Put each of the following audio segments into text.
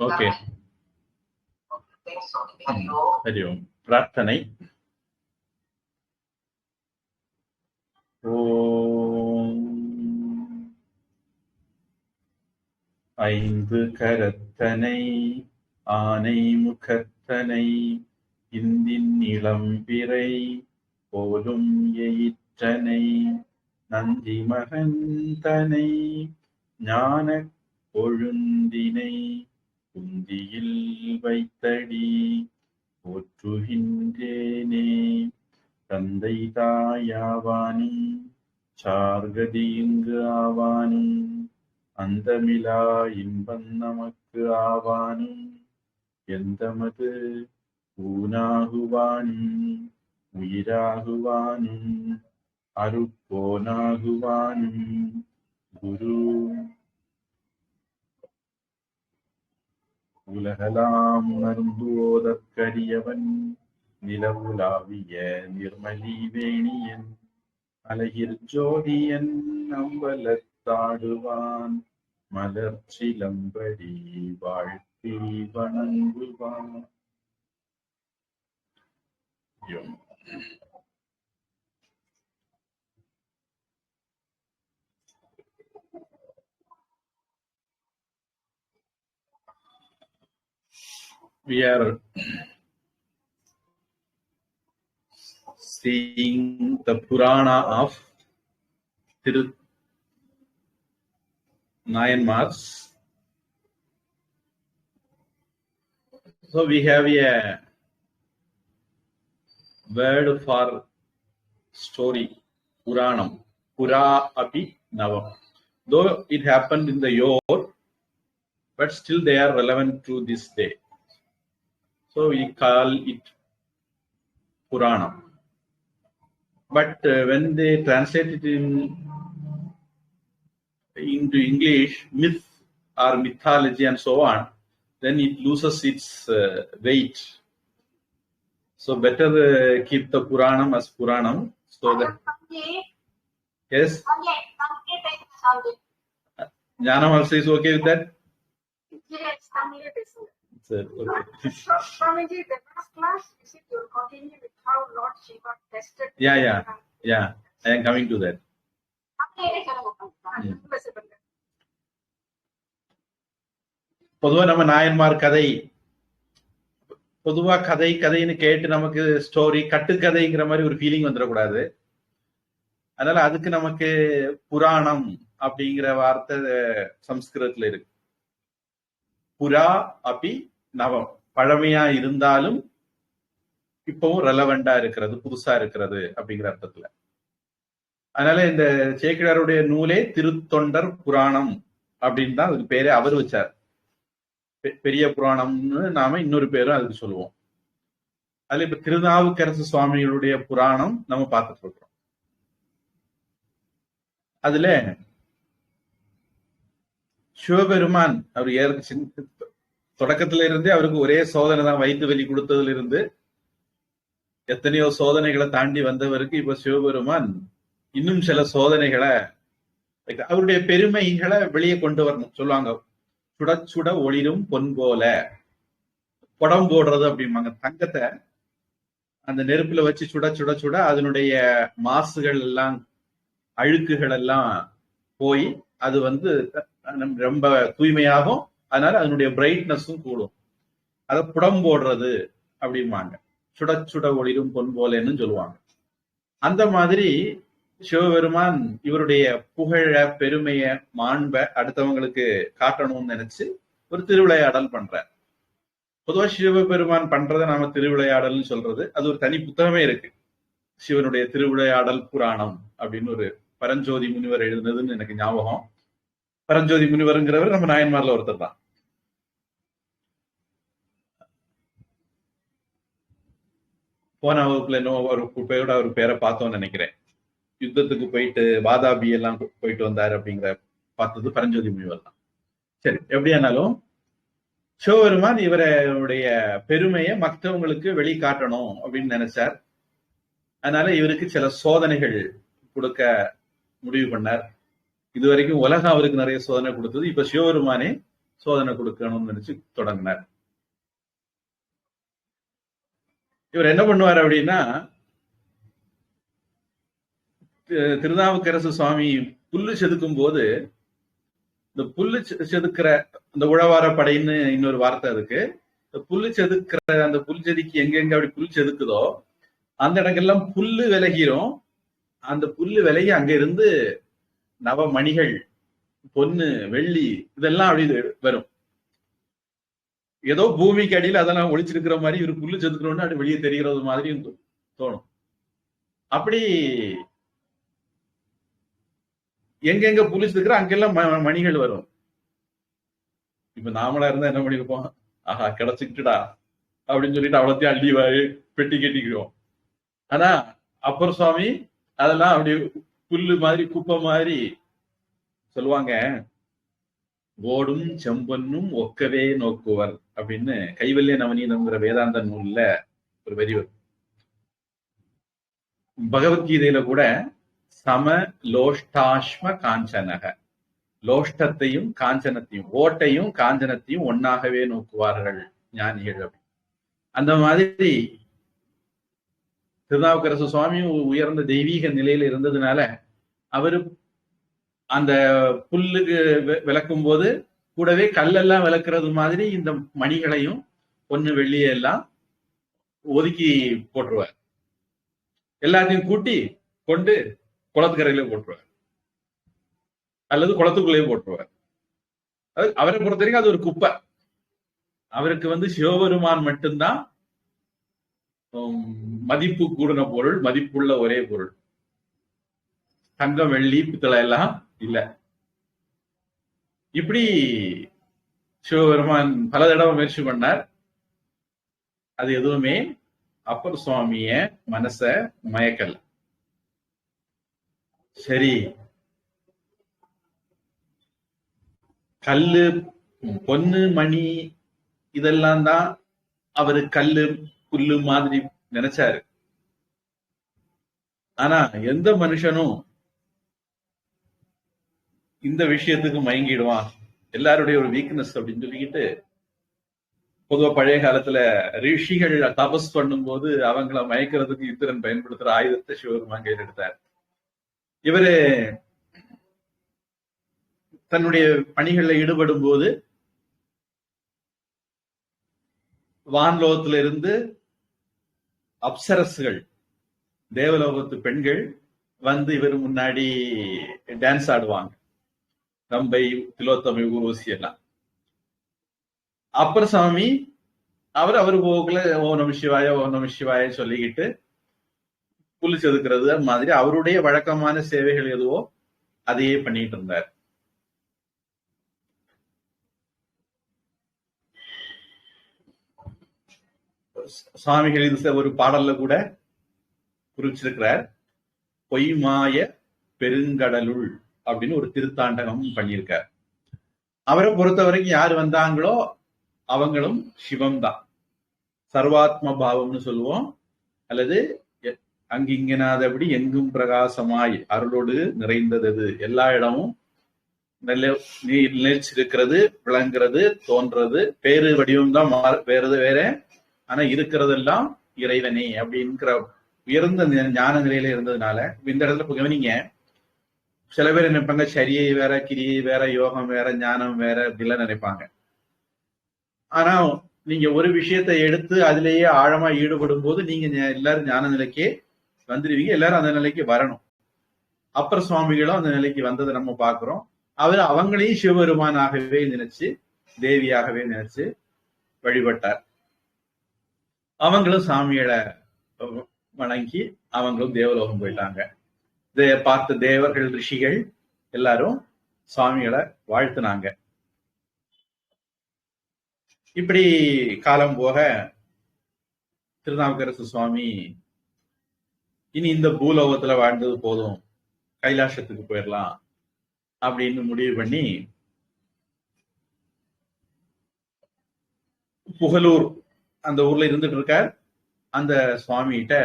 Okay. Hari ஓம். பிரார்த்தனை. ஓம் ஐந்து கரத்தனை ஆனை முகத்தனை இந்தின் இளம்பிறை போலும் எயிற்றனை நந்தி மகந்தனை ஞான கொழுந்தினை குந்தியில் வைத்தடி போற்றுகின்றேனே. தந்தை தாயாவானும் சார்கதி இங்கு ஆவானும் அந்தமிலா இன்பம் நமக்கு ஆவானும் எந்தமது ஊனாகுவானும் உயிராகுவானும் அருப்போனாகுவானும் குரு உலகலாம் உணர்ந்து ஓதற்கரியவன் நிலவுலாவிய நிர்மலி வேணியன் அழகிற் ஜோதியன் அம்பலத்தாடுவான் மலர் சிலம்படி வாழ்த்தி வணங்குவான். We are seeing the Purana of Nayanmars. So we have a word for story, Puranam, Pura api Navam. Though it happened in the yore, but still they are relevant to this day. So we call it Puranam. But when they translate it into English, myth or mythology and so on, then it loses its weight. So better keep the Puranam as Puranam. So that yes, Jnanam also is okay with that. Yes, Sir, okay. Swamiji, the first class, is it you continue with how Lord Shiva tested? Yeah. I am coming to that. பொதுவா நம்ம நாயன்மார் கதை, பொதுவா கதைன்னு கேட்டு நமக்கு story கட்டுக்கதைங்கிற மாதிரி ஒரு feeling வந்துடக்கூடாது. அதனால அதுக்கு நமக்கு புராணம் அப்படிங்கிற வார்த்தை சம்ஸ்கிருதத்துல இருக்கு. புரா அபி நவம், பழமையா இருந்தாலும் இப்பவும் ரெலவெண்டா இருக்கிறது, புதுசா இருக்கிறது அப்படிங்கிற அர்த்தத்துல. அதனால இந்த சேக்கிழாருடைய நூலே திருத்தொண்டர் புராணம் அப்படின்னு தான் அதுக்கு பேரே அவர் வச்சார். பெரிய புராணம்னு நாம இன்னொரு பேரும் அதுக்கு சொல்லுவோம். அதுல இப்ப திருநாவுக்கரசு சுவாமிகளுடைய புராணம் நம்ம பார்த்துட்டு இருக்கிறோம். அதுல சிவபெருமான் அவர் தொடக்கத்துல இருந்தே அவருக்கு ஒரே சோதனை தான், வயிற்று வலி கொடுத்ததுல இருந்து எத்தனையோ சோதனைகளை தாண்டி வந்தவருக்கு இப்ப சிவபெருமான் இன்னும் சில சோதனைகளை, அவருடைய பெருமைகளை வெளியே கொண்டு வரணும். சொல்லுவாங்க, சுட சுட ஒளிரும் பொன் போல, புடம் போடுறது அப்படிம்பாங்க. தங்கத்தை அந்த நெருப்புல வச்சு சுட சுட சுட அதனுடைய மாசுகள் எல்லாம், அழுக்குகள் எல்லாம் போய் அது ரொம்ப தூய்மையாகும். அதனால அதனுடைய பிரைட்னஸும் கூடும். அத புடம் போடுறது அப்படிம்பாங்க. சுட சுட ஒளிரும் பொன் போலன்னு சொல்லுவாங்க. அந்த மாதிரி சிவபெருமான் இவருடைய புகழ, பெருமைய, மாண்பை அடுத்தவங்களுக்கு காட்டணும்னு நினைச்சு ஒரு திருவிளையாடல் பண்றார். பொதுவா சிவபெருமான் பண்றதை நாம திருவிளையாடல்னு சொல்றது, அது ஒரு தனி புத்தகமே இருக்கு. சிவனுடைய திருவிளையாடல் புராணம் அப்படின்னு ஒரு பரஞ்சோதி முனிவர் எழுதுனதுன்னு எனக்கு ஞாபகம். பரஞ்சோதி முனிவருங்கிறவர் நம்ம நாயன்மார்ல ஒருத்தர் தான். போன வகுப்புல இன்னும் ஒரு பேரை பார்த்தோம்னு நினைக்கிறேன். யுத்தத்துக்கு போயிட்டு வாதாபி எல்லாம் போயிட்டு வந்தாரு அப்படிங்கிற பார்த்தது பரஞ்சோதி முனிவர் தான். சரி, எப்படியானாலும் சிவபெருமான் இவருடைய பெருமையை மற்றவங்களுக்கு வெளிக்காட்டணும் அப்படின்னு நினைச்சார். அதனால இவருக்கு சில சோதனைகள் கொடுக்க முடிவு பண்ணார். இது வரைக்கும் உலகம் அவருக்கு நிறைய சோதனை கொடுத்தது. இப்ப சிவபெருமானே சோதனை கொடுக்கணும்னு நினைச்சு தொடங்கினார். இவர் என்ன பண்ணுவார் அப்படின்னா, திருநாவுக்கரசு சுவாமி புல்லு செதுக்கும் போது, இந்த புல்லு செதுக்கிற இந்த உழவார படைன்னு இன்னொரு வார்த்தை அதுக்கு, புல்லு செதுக்கிற அந்த புல் செதுக்கி எங்கெங்க அப்படி புல் செதுக்குதோ அந்த இடங்கள்லாம் புல்லு விலகிரும். அந்த புல்லு விலகி அங்க இருந்து நவமணிகள், பொன்னு, வெள்ளி இதெல்லாம் அப்படி வரும். ஏதோ பூமிக்கு அடியில் அதெல்லாம் ஒளிச்சிருக்கிற மாதிரி இவர் புல்லு செதுக்கணும்னு அப்படி வெளியே தெரிகிறது மாதிரியும் தோணும். அப்படி எங்கெங்க புல்லு செதுக்கிற அங்கெல்லாம் மணிகள் வரும். இப்ப நாமளா இருந்தா என்ன பண்ணிருப்போம், ஆஹா கிடைச்சுக்கிட்டுடா அப்படின்னு சொல்லிட்டு அவ்வளோத்தையும் அள்ளி பெட்டி கட்டிக்கிறோம். ஆனா அப்பர் சுவாமி அதெல்லாம் அப்படி புல்லு மாதிரி குப்பை மாதிரி சொல்லுவாங்க. ஓடும் செம்பொன்னும் ஒக்கவே நோக்குவர் அப்படின்னு கைவல்ய நவநீதம்ங்கிற வேதாந்த நூல்ல ஒரு வரி வரும். பகவத்கீதையில கூட சம லோஷ்டாஷ்ம காஞ்சனக, லோஷ்டத்தையும் காஞ்சனத்தையும், ஓட்டையும் காஞ்சனத்தையும் ஒன்னாகவே நோக்குவார்கள் ஞானிகள். அந்த மாதிரி திருநாவுக்கரசு சுவாமி உயர்ந்த தெய்வீக நிலையில இருந்ததுனால அவரு அந்த புல்லுக்கு விளக்கும் போது கூடவே கல்லெல்லாம் விளக்குறது மாதிரி இந்த மணிகளையும் பொண்ணு வெள்ளியெல்லாம் ஒதுக்கி போட்டுருவார். எல்லாத்தையும் கூட்டி கொண்டு குளத்துக்கரையிலே போட்டுருவார் அல்லது குளத்துக்குள்ளேயே போட்டுருவார். அவரை பொறுத்த வரைக்கும் அது ஒரு குப்பை. அவருக்கு சிவபெருமான் மட்டும்தான் மதிப்பு கூடின பொருள், மதிப்புள்ள ஒரே பொருள். தங்கம், வெள்ளி, பித்தளை எல்லாம் இல்ல. இப்படி சிவபெருமான் பல தடவை முயற்சி பண்ணார். அது எதுவுமே அப்பர் சுவாமிய மனச மயக்கல. சரி, கல்லு, பொன்னு, மணி இதெல்லாம் தான் அவரு கல்லு புல்லு மாதிரி நினைச்சாரு. ஆனா எந்த மனுஷனும் இந்த விஷயத்துக்கு மயங்கிடுவான், எல்லாருடைய ஒரு வீக்னஸ் அப்படின்னு சொல்லிக்கிட்டு, பொதுவா பழைய காலத்துல ரிஷிகள் தபஸ் பண்ணும் போது அவங்கள மயக்கிறதுக்கு இத்திரன் பயன்படுத்துற ஆயுதத்தை சிவபெருமான் கையில் எடுத்தார். இவரு தன்னுடைய பணிகளில் ஈடுபடும் போது வான்லோகத்தில இருந்து அப்சரஸ்கள், தேவலோகத்து பெண்கள் இவர் முன்னாடி டான்ஸ் ஆடுவாங்க. ரம்பை, திலோத்தமை, ஊர்வசி எல்லாம். அப்பர் சாமி அவரு போக்குல ஓ நம சிவாய, ஓ நம சிவாய சொல்லிக்கிட்டு புல்லு செதுக்கிறது மாதிரி அவருடைய வழக்கமான சேவைகள் எதுவோ அதையே பண்ணிட்டு இருந்தார். சுவாமிகள் இது ஒரு பாடல்ல கூட குறிச்சிருக்கிறார். பொய்மாய பெருங்கடலுள் அப்படின்னு ஒரு திருத்தாண்டகம் பண்ணியிருக்கார். அவரை பொறுத்த வரைக்கும் யாரு வந்தாங்களோ அவங்களும் சிவம் தான். சர்வாத்ம பாவம்னு சொல்லுவோம். அல்லது அங்கிங்கனாதபடி எங்கும் பிரகாசமாய் அருளோடு நிறைந்தது, எல்லா இடமும் நிலைச்சிருக்கிறது, விளங்குறது, தோன்றது. பேரு வடிவம் தான் வேற, ஆனா இருக்கிறதெல்லாம் இறைவனே அப்படிங்கிற உயர்ந்த ஞான நிலையில இருந்ததுனால இந்த இடத்துல கவனிங்க. சில பேர் நினைப்பாங்க சரியை வேற, கிரியை வேற, யோகம் வேற, ஞானம் வேற அப்படிலாம் நினைப்பாங்க. ஆனா நீங்க ஒரு விஷயத்தை எடுத்து அதிலேயே ஆழமா ஈடுபடும் போது நீங்க எல்லாரும் ஞான நிலைக்கே வந்துடுவீங்க. எல்லாரும் அந்த நிலைக்கு வரணும். அப்பர் சுவாமிகளும் அந்த நிலைக்கு வந்ததை நம்ம பார்க்கிறோம். அவங்களையும் சிவபெருமானாகவே நினைச்சு, தேவியாகவே நினைச்சு வழிபட்டார். அவங்களும் சாமிகளை வணங்கி அவங்களும் தேவலோகம் போயிட்டாங்க. பார்த்த தேவர்கள், ரிஷிகள் எல்லாரும் சுவாமிகளை வாழ்த்துனாங்க. இப்படி காலம் போக திருநாவுக்கரசு சுவாமி இனி இந்த பூலோகத்துல வாழ்ந்தது போதும், கைலாசத்துக்கு போயிடலாம் அப்படின்னு முடிவு பண்ணி புகழூர் அந்த ஊர்ல இருந்துட்டு இருக்கார். அந்த சுவாமிகிட்ட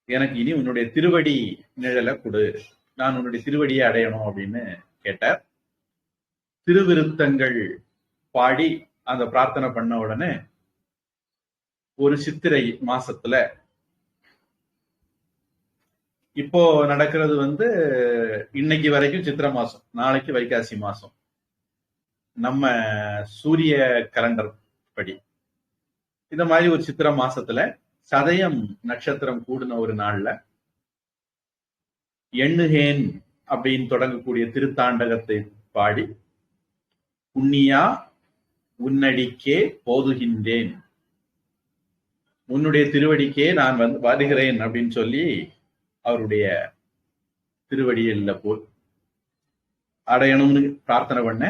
எனக்கு இனி உன்னுடைய திருவடி நிழலை கொடு நான் உன்னுடைய திருவடியை அடையணும் அப்படின்னு கேட்டார். திருவிருத்தங்கள் பாடி அந்த பிரார்த்தனை பண்ண உடனே ஒரு சித்திரை மாசத்துல, இப்போ நடக்கிறது இன்னைக்கு வரைக்கும் சித்திரை மாசம், நாளைக்கு வைகாசி மாசம், நம்ம சூரிய கலண்டர் படி இந்த மாதிரி ஒரு சித்திரை மாசத்துல சதயம் நட்சத்திரம் கூடின ஒரு நாள்ல எண்ணுகேன் அப்படின்னு தொடங்கக்கூடிய திருத்தாண்டகத்தை பாடி, புண்ணியா உன்னடிக்கே போதுகின்றேன், உன்னுடைய திருவடிக்கே நான் வருகிறேன் அப்படின்னு சொல்லி அவருடைய திருவடியில போய் அடையணும்னு பிரார்த்தனை பண்ண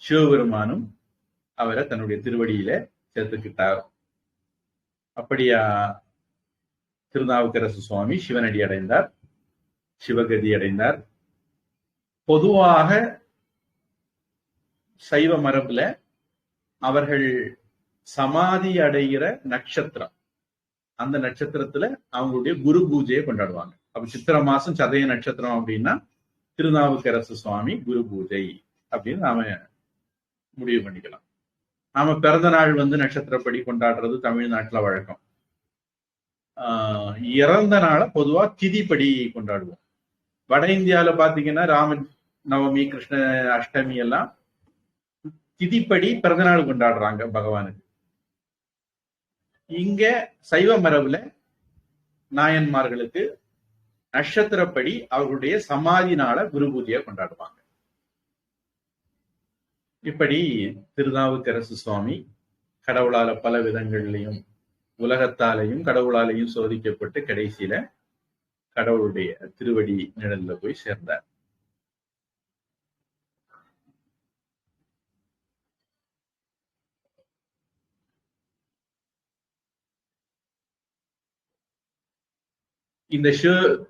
சிவபெருமானும் அவரை தன்னுடைய திருவடியில சேர்த்துக்கிட்டார். அப்படியா திருநாவுக்கரசு சுவாமி சிவனடி அடைந்தார், சிவகதி அடைந்தார். பொதுவாக சைவ மரபுல அவர்கள் சமாதி அடைகிற நட்சத்திரம், அந்த நட்சத்திரத்துல அவங்களுடைய குரு பூஜையை கொண்டாடுவாங்க. அப்ப சித்திரை மாசம் சதய நட்சத்திரம் அப்படின்னா திருநாவுக்கரசு சுவாமி குரு பூஜை அப்படின்னு நாம முடிவு பண்ணிக்கலாம். நாம பிறந்த நாள் நட்சத்திரப்படி கொண்டாடுறது தமிழ்நாட்டுல வழக்கம். இறந்த நாளை பொதுவா திதிப்படி கொண்டாடுவோம். வட இந்தியாவில பாத்தீங்கன்னா ராம நவமி, கிருஷ்ண அஷ்டமி எல்லாம் திதிப்படி பிறந்தநாள் கொண்டாடுறாங்க பகவானுக்கு. இங்க சைவ மரபுல நாயன்மார்களுக்கு நட்சத்திரப்படி அவர்களுடைய சமாதி நாள குரு பூஜையை கொண்டாடுவாங்க. இப்படி திருநாவுக்கரசு சுவாமி கடவுளால பல விதங்கள்லையும் உலகத்தாலையும் கடவுளாலையும் சோதிக்கப்பட்டு கடைசியில கடவுளுடைய திருவடி நிழல்ல போய் சேர்ந்தார். இந்த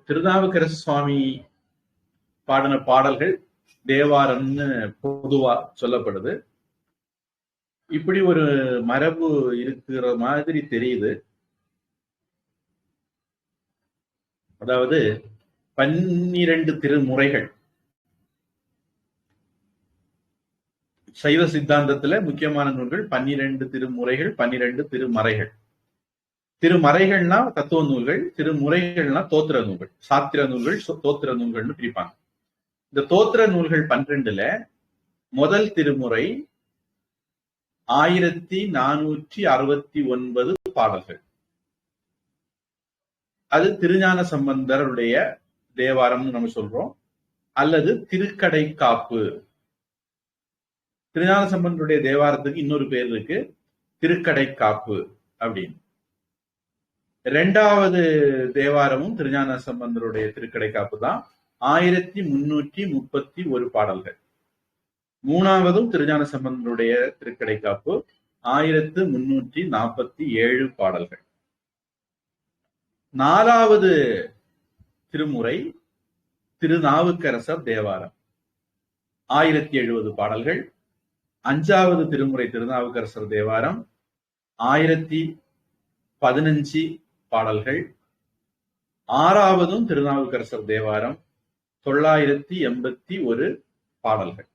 திருநாவுக்கரசு சுவாமி பாடின பாடல்கள் தேவாரம்னு பொதுவா சொல்லப்படுது. இப்படி ஒரு மரபு இருக்கிற மாதிரி தெரியுது. அதாவது 12 திருமுறைகள் சைவ சித்தாந்தத்துல முக்கியமான நூல்கள் 12 திருமுறைகள், 12 திருமறைகள். திருமறைகள்னா தத்துவ நூல்கள், திருமுறைகள்னா தோத்திர நூல்கள், சாத்திர நூல்கள், தோத்திர நூல்கள்னு பிரிப்பாங்க. இந்த தோத்திர நூல்கள் 12ல முதல் திருமுறை 1469 பாடல்கள். அது திருஞான சம்பந்தருடைய தேவாரம்னு நம்ம சொல்றோம், அல்லது திருக்கடை காப்பு. திருஞான சம்பந்தருடைய தேவாரத்துக்கு இன்னொரு பேர் இருக்கு, திருக்கடை காப்பு அப்படின்னு. இரண்டாவது தேவாரமும் திருஞான சம்பந்தருடைய திருக்கடை காப்பு தான், 1331 பாடல்கள். மூணாவதும் திருஞான சம்பந்தருடைய திருக்கடை காப்பு, 1347 பாடல்கள். நாலாவது திருமுறை திருநாவுக்கரசர் தேவாரம், 1070 பாடல்கள். அஞ்சாவது திருமுறை திருநாவுக்கரசர் தேவாரம் 1015 பாடல்கள். ஆறாவதும் திருநாவுக்கரசர் தேவாரம் 981 பாடல்கள்.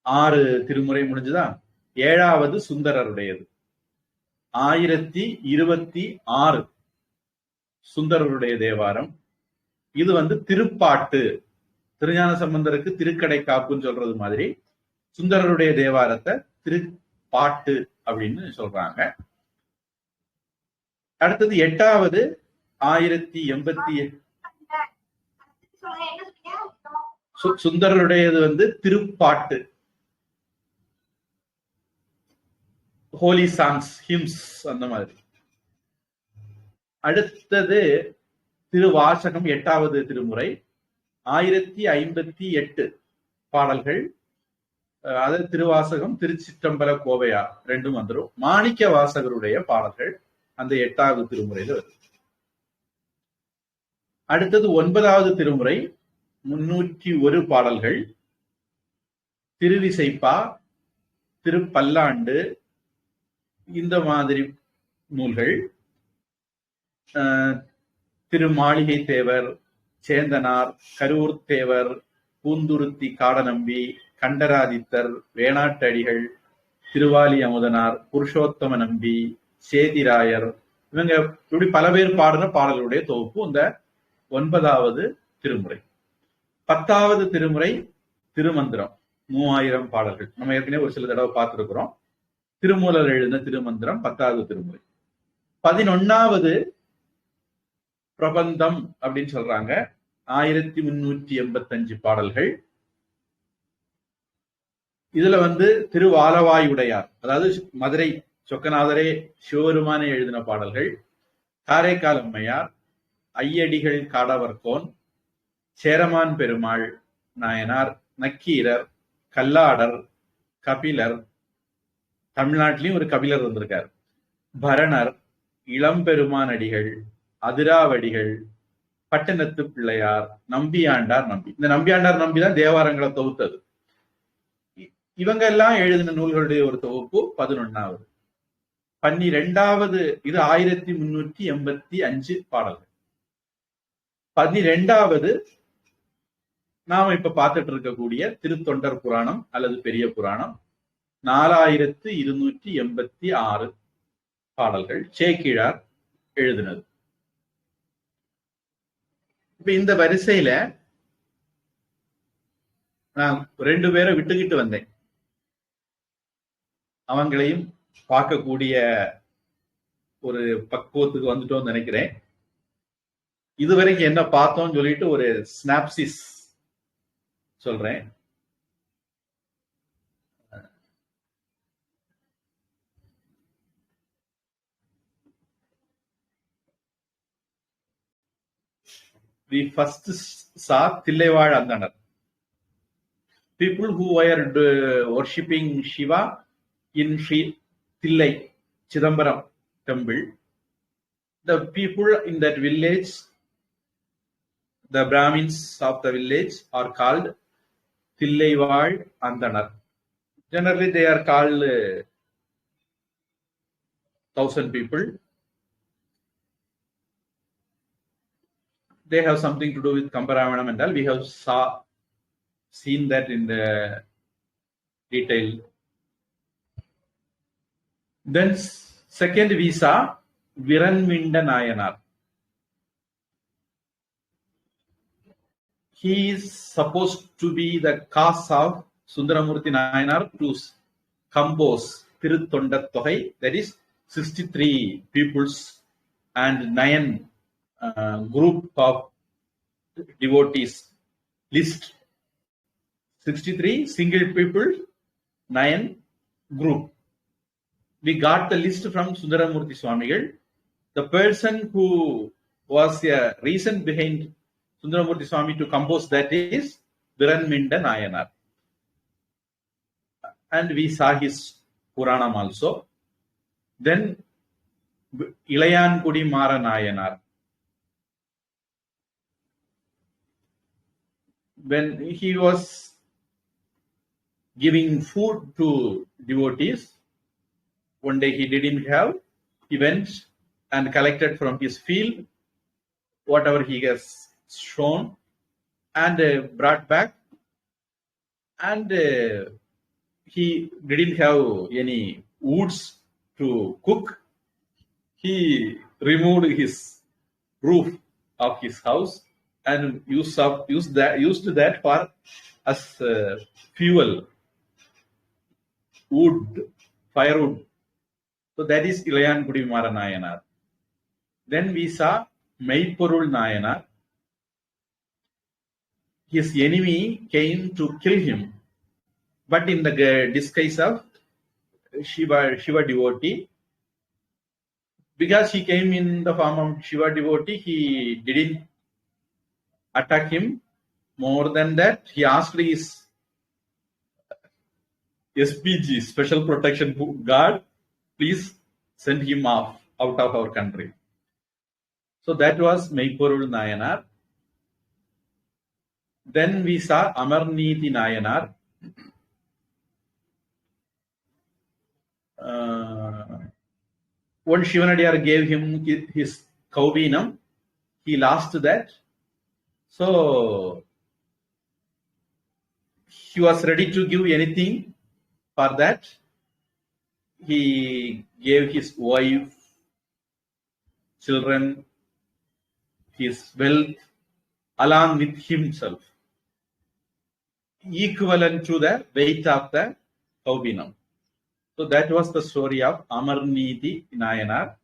6 திருமுறை முடிஞ்சுதா? ஏழாவது சுந்தரருடையது, 1026 சுந்தரருடைய தேவாரம். இது திருப்பாட்டு. திருஞான சம்பந்தருக்கு திருக்கடை காப்புன்னு சொல்றது மாதிரி சுந்தரருடைய தேவாரத்தை திருப்பாட்டு அப்படின்னு சொல்றாங்க. அடுத்தது எட்டாவது 1088 சுந்தரருடையது திருப்பாட்டு, ஹோலி சாங்ஸ், ஹிம்ஸ் அந்த மாதிரி. அடுத்தது திருவாசகம், 8வது திருமுறை, 1058 பாடல்கள். அது திருவாசகம், திருச்சிற்றம்பல கோவையா ரெண்டும் வந்துடும். மாணிக்க வாசகருடைய பாடல்கள் அந்த 8வது திருமுறையில வருது. அடுத்தது 9வது திருமுறை, 301 பாடல்கள். திருவிசைப்பா, திருப்பல்லாண்டு இந்த மாதிரி நூல்கள். திருமாளிகை தேவர், சேந்தனார், கரூர் தேவர், பூந்துருத்தி காடநம்பி, கண்டராதித்தர், வேணாட்டடிகள், திருவாலி அமுதனார், புருஷோத்தம நம்பி, சேதிராயர், இவங்க இப்படி பல பேர் பாடின பாடல்களுடைய தொகுப்பு இந்த 9வது திருமுறை. 10வது திருமுறை திருமந்திரம், 3000 பாடல்கள். நம்ம ஏற்கனவே ஒரு சில தடவை பார்த்திருக்கிறோம். திருமூலர் எழுதின திருமந்திரம் 10வது திருமுறை. 11வது பிரபந்தம் அப்படின்னு சொல்றாங்க, 1385 பாடல்கள். இதுல திருவாலவாயுடையார், அதாவது மதுரை சொக்கநாதரே சிவபெருமானே எழுதின பாடல்கள், காரைக்கால் அம்மையார், ஐயடிகள் காடவர்கோன், சேரமான் பெருமாள் நாயனார், நக்கீரர், கல்லாடர், கபிலர், தமிழ்நாட்டிலையும் ஒரு கபிலர் இருந்திருக்கார், பரணர், இளம்பெருமான் அடிகள், அதிராவடிகள், பட்டணத்து பிள்ளையார், நம்பியாண்டார் நம்பி. இந்த நம்பியாண்டார் நம்பி தான் தேவாரங்களை தொகுத்தது. இவங்க எல்லாம் எழுதின நூல்களுடைய ஒரு தொகுப்பு 11வது. 12வது இது 1385 பாடல்கள். 12வது நாம இப்ப பார்த்துட்டு இருக்கக்கூடிய திருத்தொண்டர் புராணம் அல்லது பெரிய புராணம், 4286 பாடல்கள், சேக்கிழார் எழுதினது. இப்ப இந்த வரிசையில நான் 2 பேரை விட்டுக்கிட்டு வந்தேன். அவங்களையும் பார்க்கக்கூடிய ஒரு பக்குவத்துக்கு வந்துட்டோம்னு நினைக்கிறேன். இதுவரைக்கும் என்ன பார்த்தோம்னு சொல்லிட்டு ஒரு ஸ்னாப்சிஸ் சொல்றேன். We first saw Thillaivaazh Andanar. People who were worshipping Shiva in Sri Thillai, Chidambaram temple. The people in that village, the Brahmins of the village, are called Thillaivaazh Andanar. Generally, they are called 1000 people. They have something to do with Kambaravanam and all. We have seen that in the detail. Then second we saw Viranminda Nayanar. He is supposed to be the cause of Sundaramurti Nayanar to compose Tiruttondattogai, that is 63 peoples and 9 group of devotees list. 63 single people, 9 group. We got the list from Sundaramurti Swamigal. The person who was a reason behind Sundaramurti Swami to compose that is Viranminda Nayanar. And we saw his Puranam also. Then Ilayankudi Mara Nayanar. When he was giving food to devotees, one day he didn't have, he went and collected from his field whatever he has shown and brought back, and he didn't have any woods to cook. He removed his roof of his house and used that for as fuel, wood, firewood. So that is Ilayankudi Mara Nayanar. Then we saw Meipurul Nayanar. His enemy came to kill him, but in the disguise of Shiva devotee. Because he came in the form of Shiva devotee, he didn't attack him. More than that, he asked his SPG, Special Protection Guard, please send him off out of our country. So that was Meipurul Nayanar. Then we saw Amarniti Nayanar. When Shivanadiyar gave him his Kauvinam, he lost that. So he was ready to give anything for that. He gave his wife, children, his wealth, along with himself, equivalent to the weight of the Kaubinam. So that was the story of Amarniti Nayanar.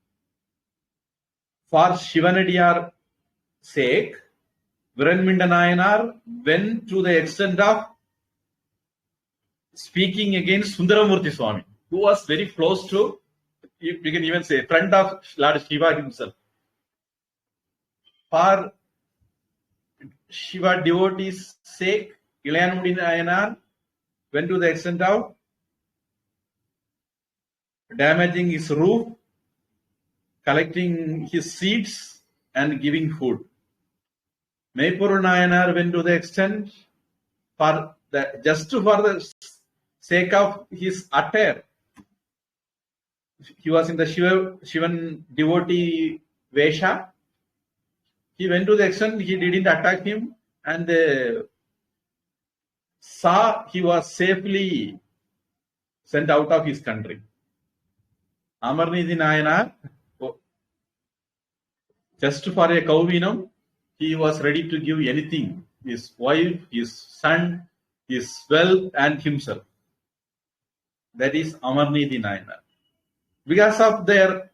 For Shivanadiyar sake, Viranminda Nayanar went to the extent of speaking against Sundaramurti Swami, who was very close to, you can even say, friend of Lord Shiva himself. For Shiva devotees' sake, Ilayanmudi Nayanar went to the extent of damaging his roof, collecting his seeds, and giving food. Maypur Nayanar went to the extent for the sake of his attire. He was in the Shivan devotee Vesha. He went to the extent he didn't attack him, and saw he was safely sent out of his country. Amarniti Nayanar, just for a Kauvinam, he was ready to give anything, his wife, his son, his wealth, and himself. That is Amarniti Nayanar. Because of their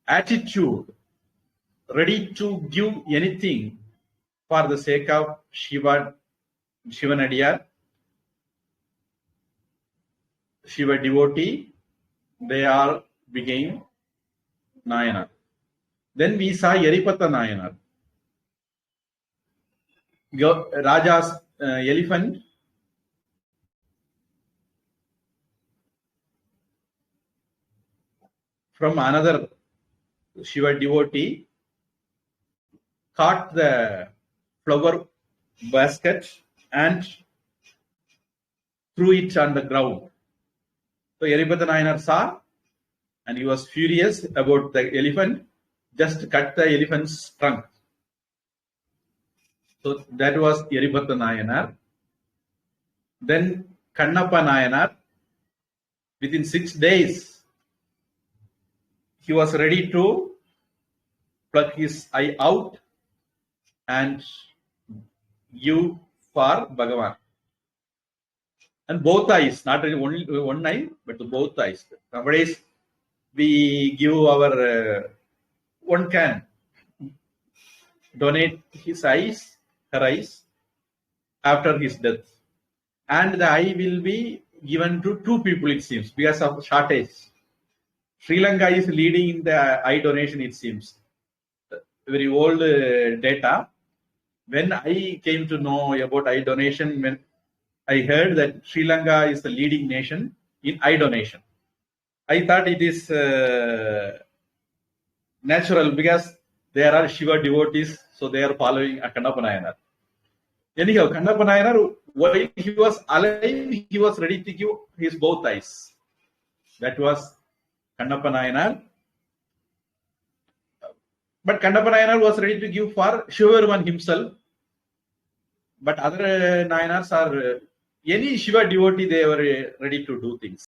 attitude, ready to give anything for the sake of Shivanadiyar, Shiva devotee, they all became Nayanar. Then we saw Yaripata Nayanar, Raja's elephant. From another Shiva devotee caught the flower basket and threw it on the ground. So Yaripata Nayanar saw, and he was furious about the elephant, just cut the elephant's trunk. So that was Yaripata Nayanar. Then Kannappa Nayanar, within 6 days, he was ready to pluck his eye out and give for Bhagavan. And both eyes, not only one eye, but both eyes. Nowadays, we give our, one can donate his eyes, her eyes, after his death. And the eye will be given to 2 people, it seems, because of shortage. Sri Lanka is leading in the eye donation, it seems. Very old data. When I came to know about eye donation, when I heard that Sri Lanka is the leading nation in eye donation, I thought it is natural because there are Shiva devotees, so they are following Kannappa Nayanar. Anyhow, Kannappa Nayanar, while he was alive, he was ready to give his both eyes. That was Kannappa Nayanar. But Kannappa Nayanar was ready to give for Shivavarman himself. But other Nayanars are, any Shiva devotee, they were ready to do things.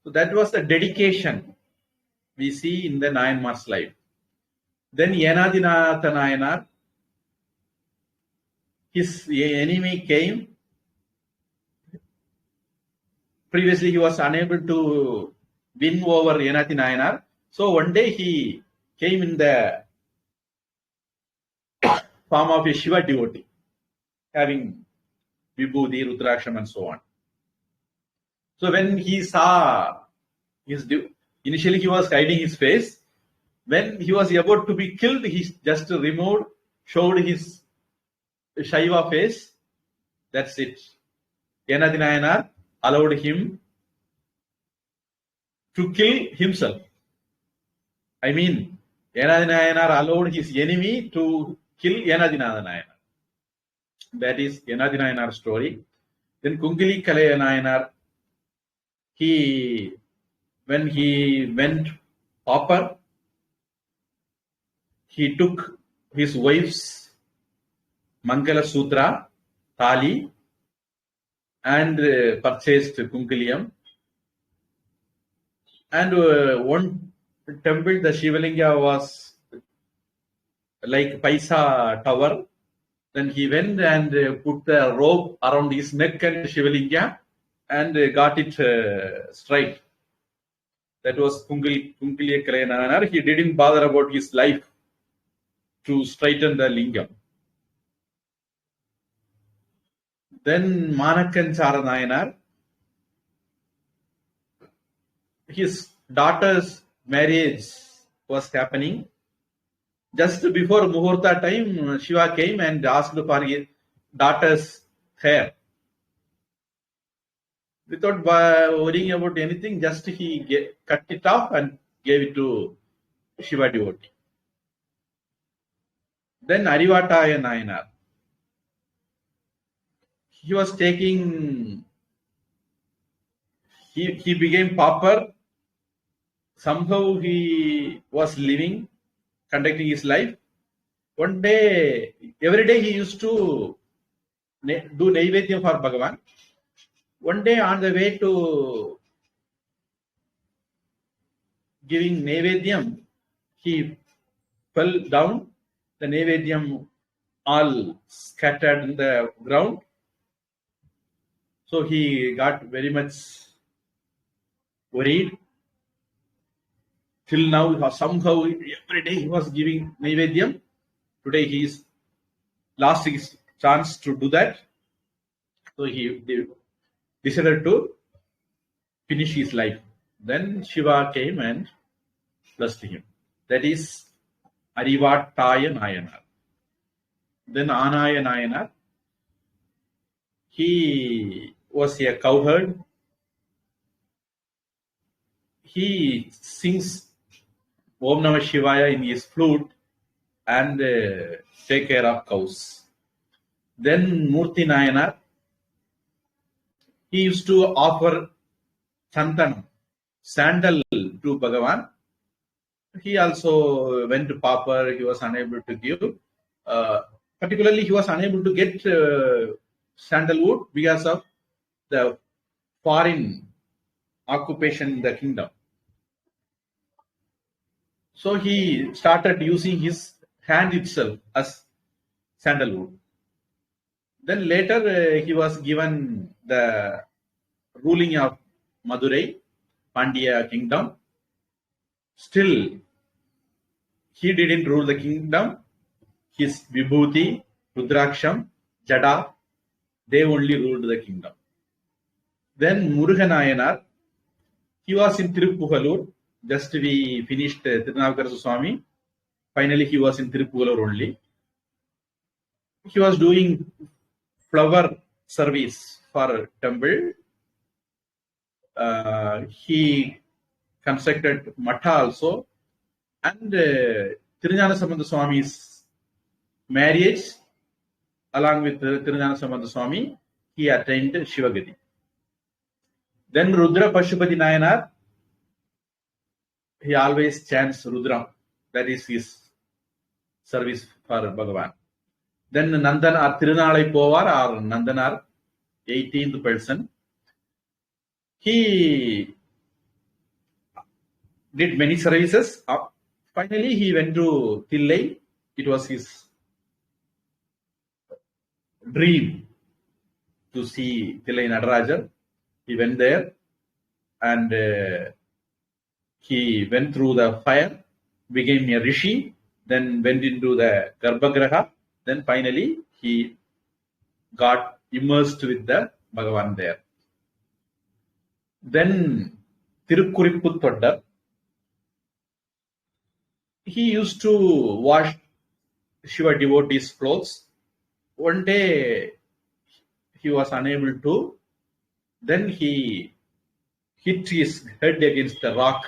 So that was the dedication we see in the Nayanmar's life. Then Yenadinatha Nayanar, his enemy came. Previously, he was unable to win over Yenati Nayanar. So one day he came in the form of a Shiva devotee, having Vibhuti, Rudraksham, and so on. So when he saw initially he was hiding his face. When he was about to be killed, he just showed his Shaiva face. That's it. Yenadi Nayanar allowed him to kill himself. I mean, Yenadi Nayanar allowed his enemy to kill Yenadi Nayanar. That is Yenadi Nayanar's story. Then Kungili Kalaya Nayanar, when he went pauper, he took his wife's Mangala Sutra, Tali, and purchased Kunkiliyam. And one temple, the Shivalinga was like Paisa tower. Then he went and put the rope around his neck and Shivalinga and got it straight. That was Kunkiliya Kalayanar. He didn't bother about his life to straighten the lingam. Then Manakan Charanayanar, his daughter's marriage was happening. Just before Muhurta time, Shiva came and asked for his daughter's hair. Without worrying about anything, just he cut it off and gave it to Shiva devotee. Then Arivataya Nayanar. He was taking, he became pauper. Somehow he was living, conducting his life. One day, every day he used to do Naivedyam for Bhagavan. One day on the way to giving Naivedyam, he fell down. The Naivedyam all scattered in the ground. So he got very much worried. Till now, somehow, every day he was giving Naivedyam. Today he is lost his chance to do that. So he decided to finish his life. Then Shiva came and blessed him. That is Arivataya Nayanar. Then Anaya Nayanar. He was a cowherd. He sings Om Namah Shivaya in his flute and take care of cows. Then Murti Nayanar. He used to offer Chandanam, sandal to Bhagavan. He also went to pauper. He was unable to give. Particularly, he was unable to get sandalwood because of the foreign occupation in the kingdom. So he started using his hand itself as sandalwood. Then later he was given the ruling of Madurai, Pandya kingdom. Still, he didn't rule the kingdom. His Vibhuti, Rudraksham, Jada, they only ruled the kingdom. Then Murugan he was in Tirupugalur. Just we finished Tirunavakara Swami. Finally, he was in Tirupugalur only. He was doing flower service for a temple. He constructed Matha also. And Tirunjana Sambandha Swami's marriage, along with Tirunjana Sambandha Swami, he attained Shivagati. Then Rudra Pashupati Nayanar, he always chants Rudram. That is his service for Bhagavan. Then Nandanar, Tirunalai Povar or Nandanar, 18th person. He did many services. Finally, he went to Tillai. It was his dream to see Tillai Nadarajar. He went there and he went through the fire, became a rishi, then went into the Garbhagraha. Then finally, he got immersed with the Bhagavan there. Then Tirukkuripputtodar, he used to wash Shiva devotees' clothes. One day, he was unable to. Then he hit his head against the rock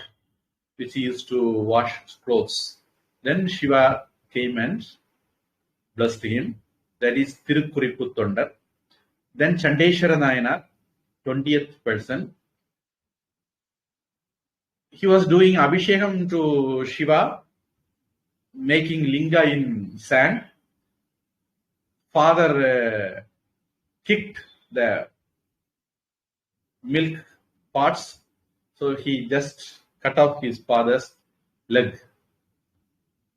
which he used to wash clothes. Then Shiva came and blessed him. That is Tirukkuripputtondar. Then Chandeshwara Nayanar, 20th person. He was doing Abhishekam to Shiva making linga in sand. Father kicked the milk pots, so he just cut off his father's leg.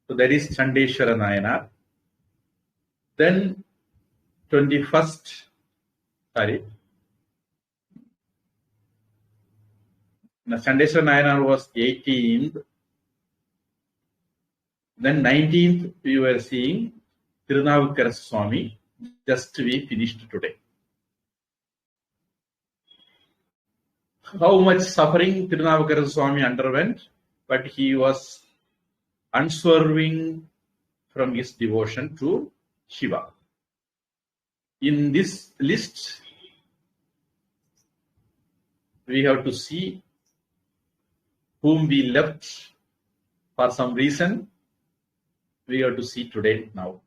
So that is Chandeshwara Nayanar. Then 21st, Chandeshwara Nayanar was 18th. Then 19th, we were seeing Tirunavukkara Swami, just we finished today. How much suffering Tirunavukkara Swami underwent, but he was unswerving from his devotion to Shiva. In this list, we have to see whom we left for some reason. We have to see today now.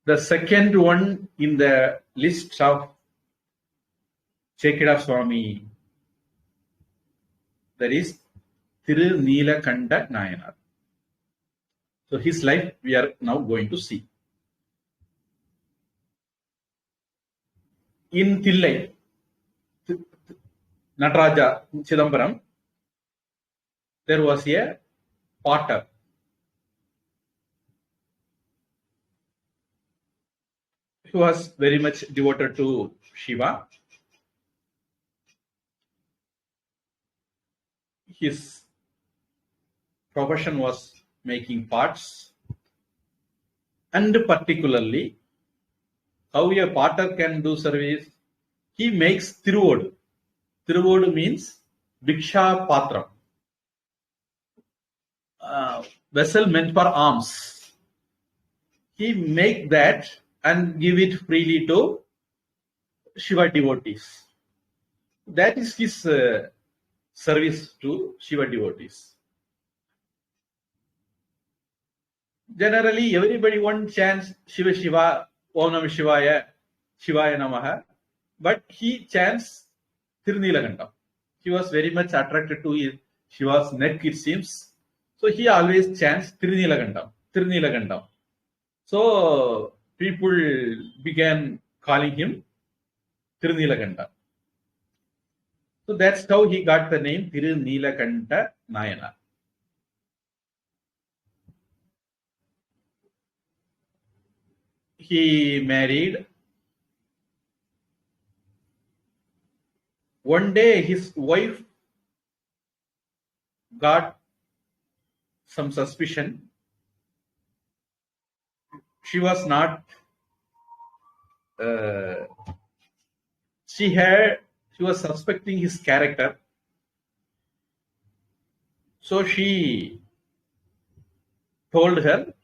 The second one in the list of Chekida Swami, that is Tirunilakanda Nayanar. So his life we are now going to see. In Thillai, Nataraja Chidambaram, there was a potter. He was very much devoted to Shiva. His profession was making pots, and particularly how a potter can do service, he makes Tiruvodu. Tiruvodu means Bhiksha Patram. Vessel meant for alms. He make that and give it freely to Shiva devotees. That is his service to Shiva devotees. Generally, everybody one chants Shiva Shiva, Om Namah Shivaya, Shivaya Namaha, but he chants Tirunilakanda. He was very much attracted to Shiva's neck, it seems. So he always chants Tirunilakanda, Tirunilakanda. So people began calling him Tirunilakanda. So that's how he got the name Tirunilakanda Nayanar. He married. One day his wife got some suspicion. She was not, she was suspecting his character. So she told him,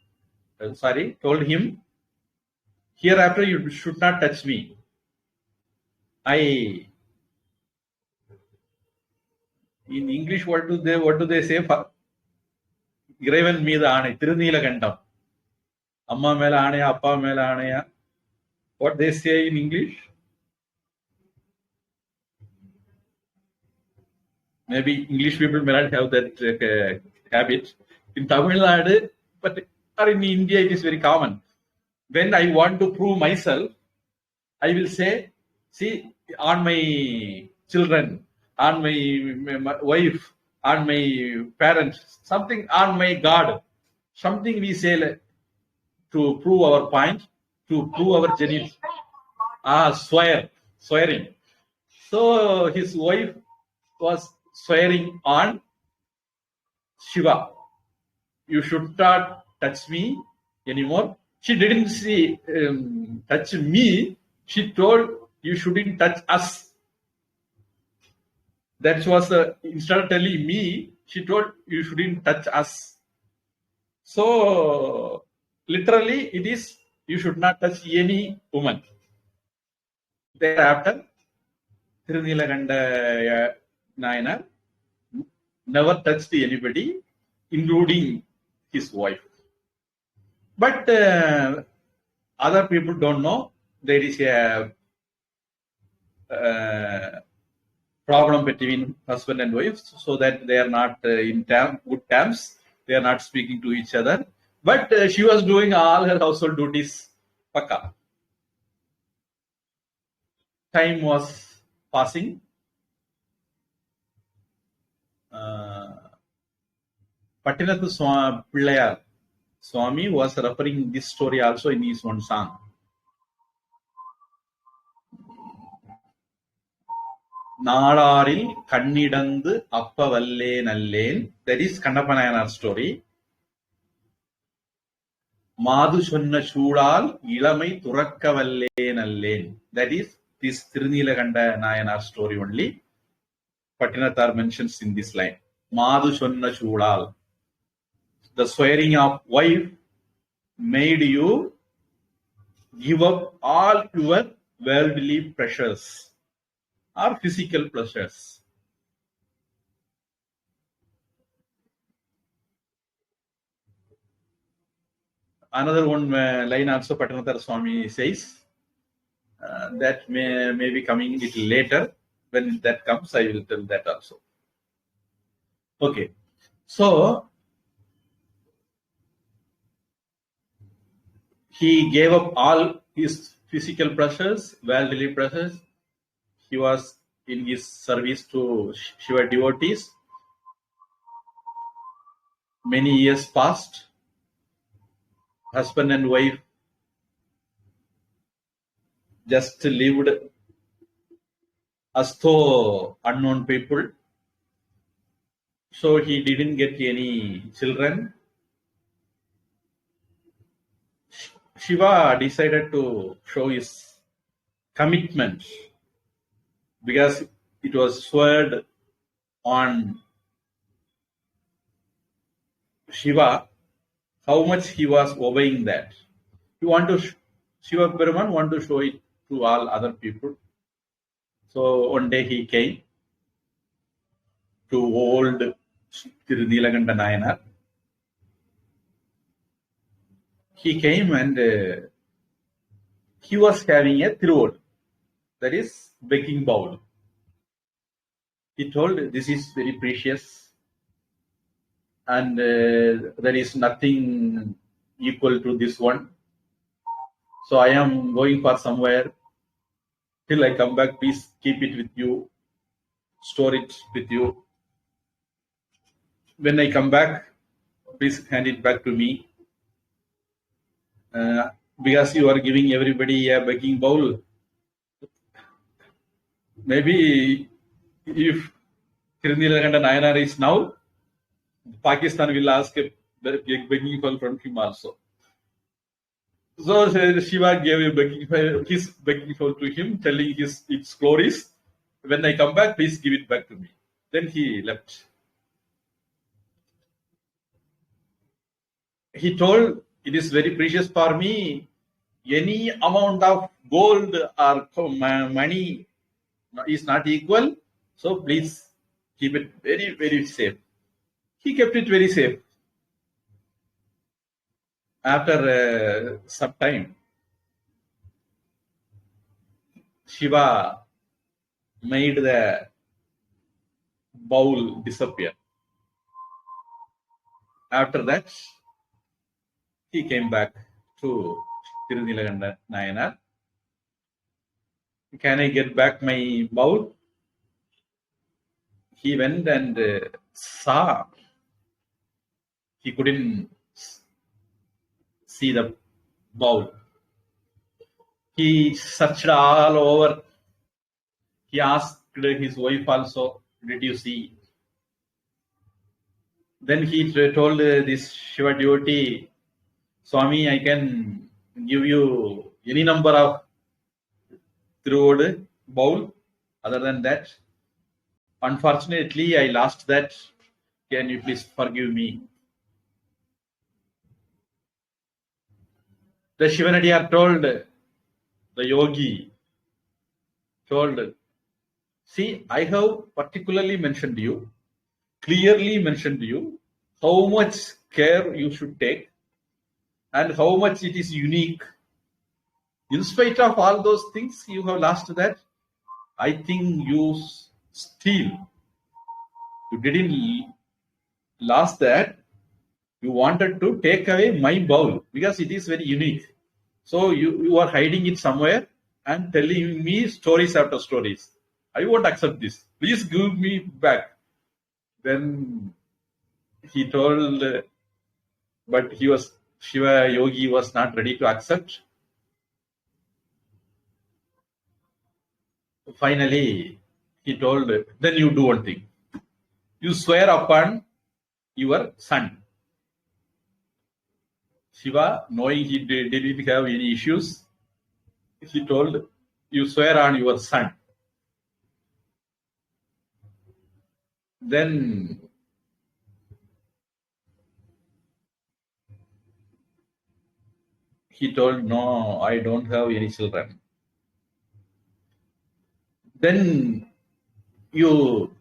hereafter you should not touch me. In English, what do they say? Irevan meeda aanai, Tirunilakandam. Amma mela aanaya, appa mela aanaya. What they say in English? Maybe English people may not have that habit. In Tamil Nadu, but in India it is very common. When I want to prove myself, I will say, see, on my children, on my wife, on my parents, something on my God, something we say to prove our point, to prove our genuine. Swearing. So his wife was swearing on Shiva. You should not touch me anymore. She didn't say touch me. She told you shouldn't touch us. That was instead of telling me, she told you shouldn't touch us. So literally it is you should not touch any woman. Thereafter, Tirunilakanda Nayanar never touched anybody, including his wife. But other people don't know. There is a problem between husband and wife, so that they are not in good terms. They are not speaking to each other. But she was doing all her household duties. Pakka. Time was passing. Pattinathu Pillayar Swami was referring this story also in his one song. நாடாரில் கண்ணிடந்து அப்ப வல்லே நல்லேன். That is Kannappa Nayanar story. மாது சொன்ன சூழால் இளமை துறக்க வல்லே நல்லேன். That is this Tirunilakanda Nayanar story only. Pattinathar mentions in this line. மாது சொன்ன சூழால். The swearing of wife made you give up all your worldly pleasures or physical pleasures. Another one line also Pattinathar Swami says, that may be coming a little later. When that comes, I will tell that also. Okay. So, he gave up all his physical pleasures, worldly pleasures. He was in his service to Shiva devotees. Many years passed. Husband and wife just lived as though unknown people. So he didn't get any children. Shiva decided to show his commitment, because it was sweared on Shiva how much he was obeying that. He want to Shiva Peruman want to show it to all other people. So one day he came to old Tirunilakanda Nayanar. He came and he was having a thiruvod, that is begging bowl. He told, this is very precious and there is nothing equal to this one. So I am going for somewhere. Till I come back, please keep it with you, store it with you. When I come back, please hand it back to me. Because you are giving everybody a begging bowl. Maybe if Tirunilakanda Nayanar is now, Pakistan will ask a begging bowl from him also. So Shiva gave his begging bowl to him, telling its glories. When I come back, please give it back to me. Then he left. He told, it is very precious for me. Any amount of gold or money is not equal. So please keep it very, very safe. He kept it very safe. After some time, Shiva made the bowl disappear. After that, he came back to Tirunilakanda Nayanar. Can I get back my bowl? He went and saw. He couldn't see the bowl. He searched all over. He asked his wife also, did you see? Then he told this Shiva devotee, Swami, I can give you any number of thiruvod bowl. Other than that, unfortunately, I lost that. Can you please forgive me? The Shivanadiyar told, the yogi told, see, I have particularly mentioned you, clearly mentioned you, how much care you should take and how much it is unique. In spite of all those things, you have lost that. I think you steal. You didn't lose that. You wanted to take away my bowl because it is very unique. So you are hiding it somewhere and telling me stories after stories. I won't accept this. Please give me back. Then he told, but Shiva Yogi was not ready to accept. Finally, he told, then you do one thing. You swear upon your son. Shiva, knowing he didn't have any issues, he told, you swear on your son. Then he told, no, I don't have any children. Then you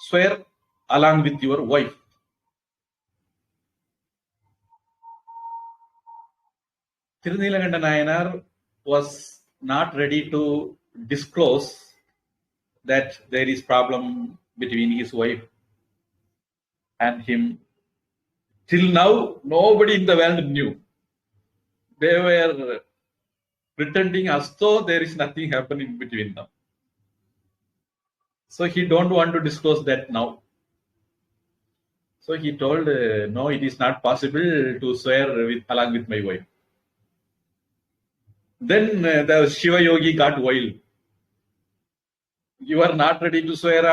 swear along with your wife. Tirunilakanta Nayanar was not ready to disclose that there is problem between his wife and him. Till now, nobody in the world knew. They were pretending as though there is nothing happening between them. So he don't want to disclose that now. So he told, no, it is not possible to swear along with my wife. Then the Shiva Yogi got wild. You are not ready to swear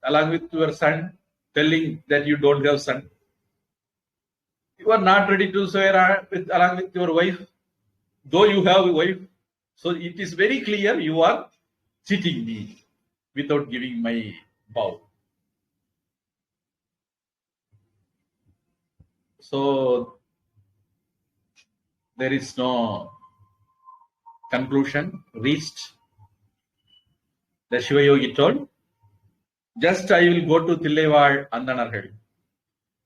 along with your son, telling that you don't have son. You are not ready to swear along with your wife, though you have a wife. So it is very clear you are cheating me without giving my vow. So there is no conclusion reached. The Shiva Yogi told, just I will go to Tillaival Andanargal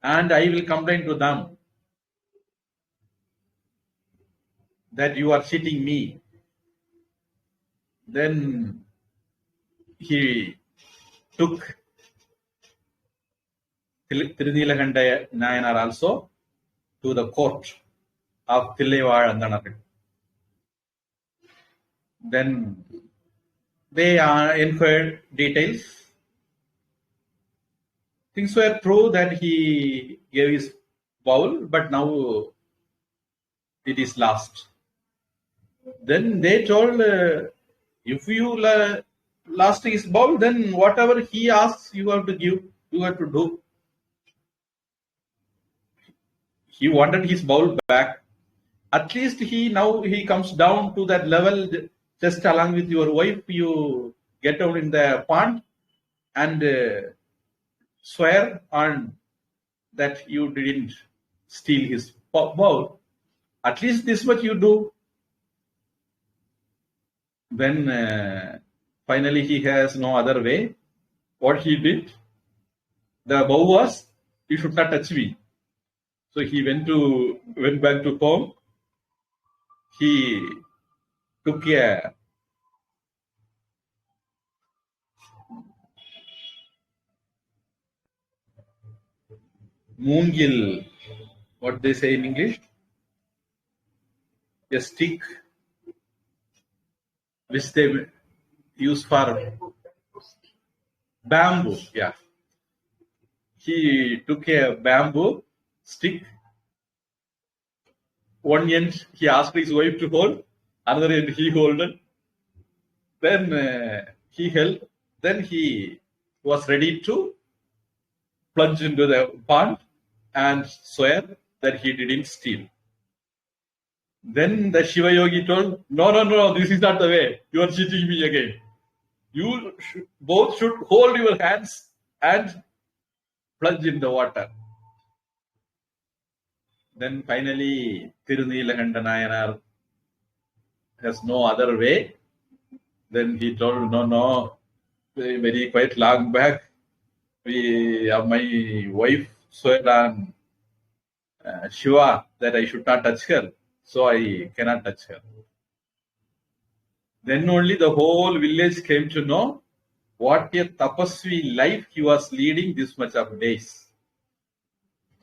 and I will complain to them that you are cheating me. Then he took Tirunilakanta Nayanar also to the court of Tillaival Andanargal. Then they inquired details. Things were true that he gave his vow, but now it is lost. Then they told, if you lost his vow, then whatever he asks, you have to give, you have to do. He wanted his vow back. At least now he comes down to that level. Just along with your wife, you get down in the pond and swear on that you didn't steal his vow. At least this much you do. Then finally he has no other way. What he did, the vow was, you should not touch me. So he went back to home. He took a moongil, what they say in English, a stick which they use for bamboo. Yeah. He took a bamboo stick. One end he asked his wife to hold, another end he held. Then he held. Then he was ready to plunge into the pond and swear that he didn't steal. Then the Shiva Yogi told, no, this is not the way. You are cheating me again. You both should hold your hands and plunge in the water. Then finally, Tirunilakanta Nayanar has no other way. Then he told, no, very quite long back, my wife swear on Shiva that I should not touch her, so I cannot touch her. Then only the whole village came to know what a tapasvi life he was leading this much of days.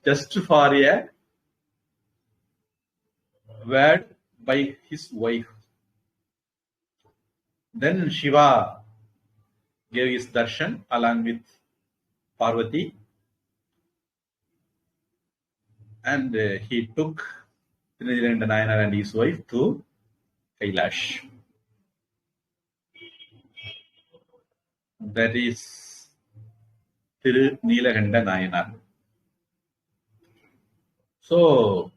Just for a word by his wife. Then Shiva gave his darshan along with Parvati, and he took Tinajilanda Nayanar and his wife to Kailash. That is Thiru Nilakanda Nayanar. So,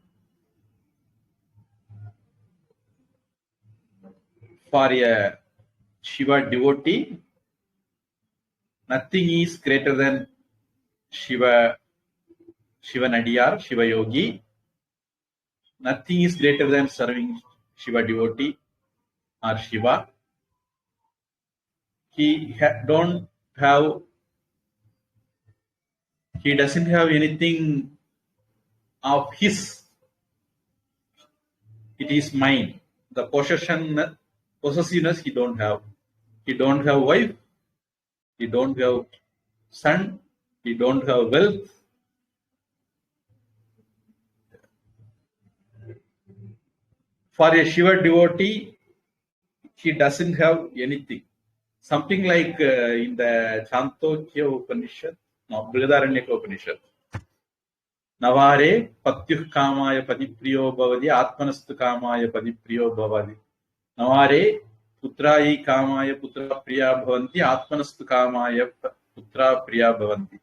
for a Shiva devotee, nothing is greater than Shiva Nadiyar, Shiva Yogi. Nothing is greater than serving Shiva devotee or Shiva. He doesn't have anything of his. It is mine. The possessiveness he don't have. He don't have wife. He don't have son. He don't have wealth. For a Shiva devotee, he doesn't have anything. Something like in the Chandogya Upanishad, no, Brihadaranyaka Upanishad. Navare patyuh kamaya padipriyo bhavadi atmanastu kamaya padipriyo bhavadi. Navare putrayi kamaya putra priya bhavanti atmanastu kamaya putra priya bhavanti.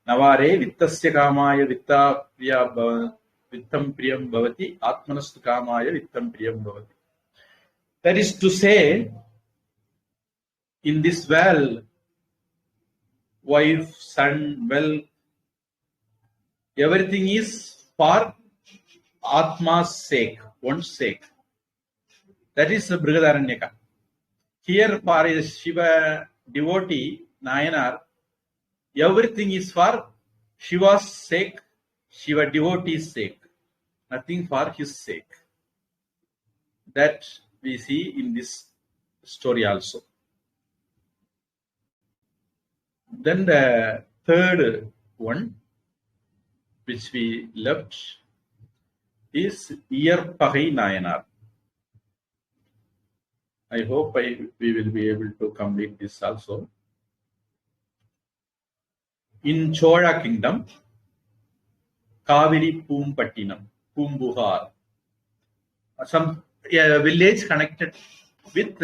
Navare vittasya kamaya vitta priya bhavanti. Vittam priyam bhavati atmanastu kamaya vittam priyam bhavati. That is to say, in this world, wife, son, wealth, everything is for Atma's sake, one's sake. That is the Brihadaranyaka. Here, for a Shiva devotee, Nayanar, everything is for Shiva's sake, Shiva devotee's sake, nothing for his sake. That we see in this story also. Then the third one, which we left, is Iyarpagai Nayanar. I hope we will be able to complete this also. In Chola kingdom, Kaveri Pumpattinam, Pumbuhar, some village connected with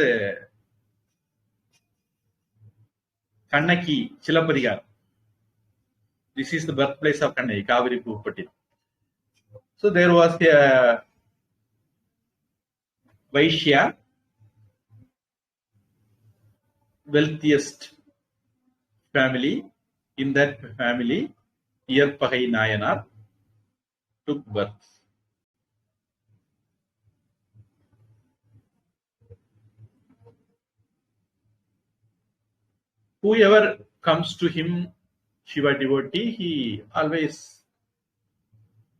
Kannaki, Chilapadigar. This is the birthplace of Kannaki, Kaveri Pumpattinam. So there was a Vaishya, wealthiest family. In that family, Iyarpagai Nayanar took birth. Whoever comes to him, Shiva devotee, he always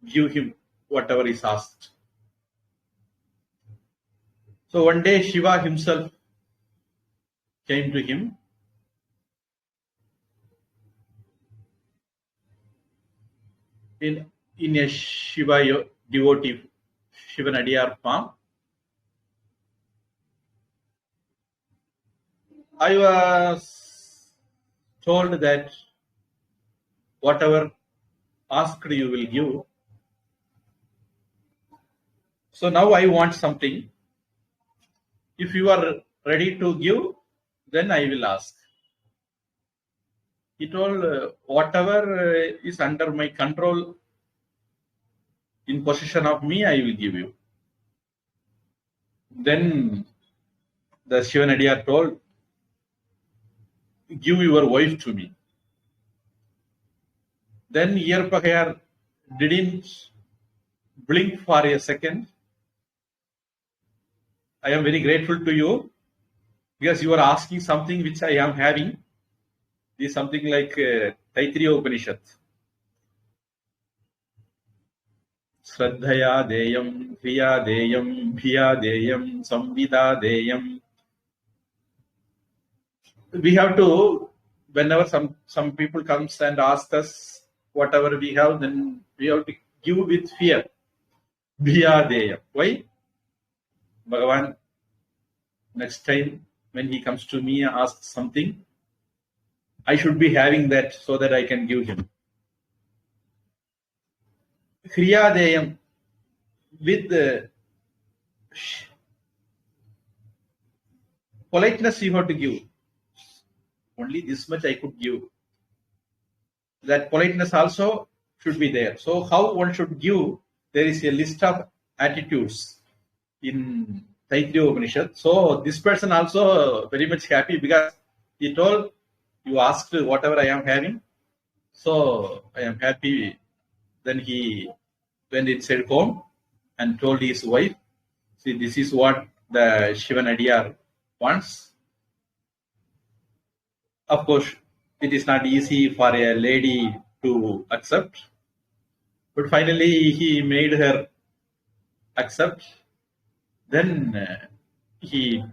give him whatever is asked. So one day Shiva himself came to him. In a Shiva devotee, Shiva Nadiyar form. I was told that whatever asked you will give. So now I want something. If you are ready to give, then I will ask. He told, whatever is under my control, in possession of me, I will give you. Then the Shiva Nadiyar told, give your wife to me. Then Iyarpagai didn't blink for a second. I am very grateful to you because you are asking something which I am having. This is something like Taittiriya Upanishad. Shraddhaya deyam, kriya deyam, bhiya deyam, samvida deyam, we have to, whenever some people comes and ask us whatever we have, then we have to give with fear. Bhiyadeyam. Why? Bhagavan, next time when he comes to me and asks something, I should be having that so that I can give him. Kriyadeyam, with politeness you have to give. Only this much I could give. That politeness also should be there. So how one should give, there is a list of attitudes in Taittiriya Upanishad. So this person also very much happy because he told, you asked whatever I am having, so I am happy. Then he went inside home and told his wife, see, this is what the Shivanadiyar wants. Of course, it is not easy for a lady to accept, but finally he made her accept. Then he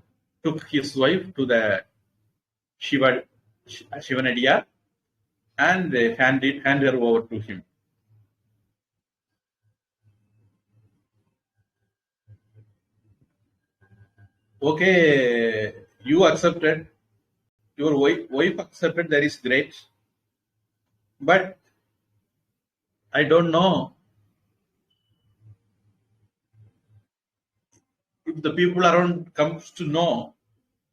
took his wife to the Shivanadiyar and handed her over to him. Okay, you accepted, your wife accepted, that is great. But I don't know if the people around comes to know,